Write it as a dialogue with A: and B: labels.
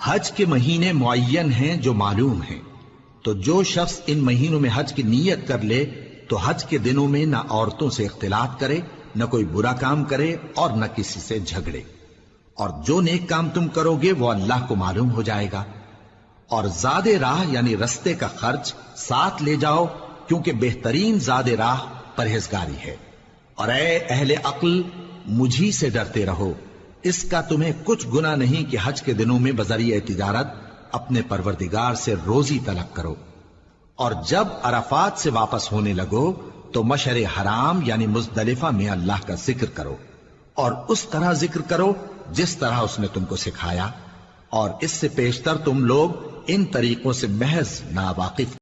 A: हज के महीने मुअय्यन हैं जो मालूम हैं, तो जो शख्स इन महीनों में हज की नीयत कर ले तो हज के दिनों में न औरतों से इख्तिलात करे, न कोई बुरा काम करे और न किसी से झगड़े। और जो नेक काम तुम करोगे वो अल्लाह को मालूम हो जाएगा। और ज़ादे राह यानी रस्ते का खर्च साथ ले जाओ, क्योंकि बेहतरीन ज़ादे राह परहेजगारी है। और ए अहले अक्ल, मुझी से डरते रहो, इसका तुम्हें कुछ गुनाह नहीं कि हज के दिनों में बजरिए तिजारत अपने परवरदिगार से रोजी तलब करो। और जब अराफात से वापस होने लगो तो मशरे हराम यानी मुज़दलिफा में अल्लाह का जिक्र करो, और उस तरह जिक्र करो जिस तरह उसने तुमको सिखाया। और इससे पेशतर तुम लोग इन तरीकों से महज नावाकिफ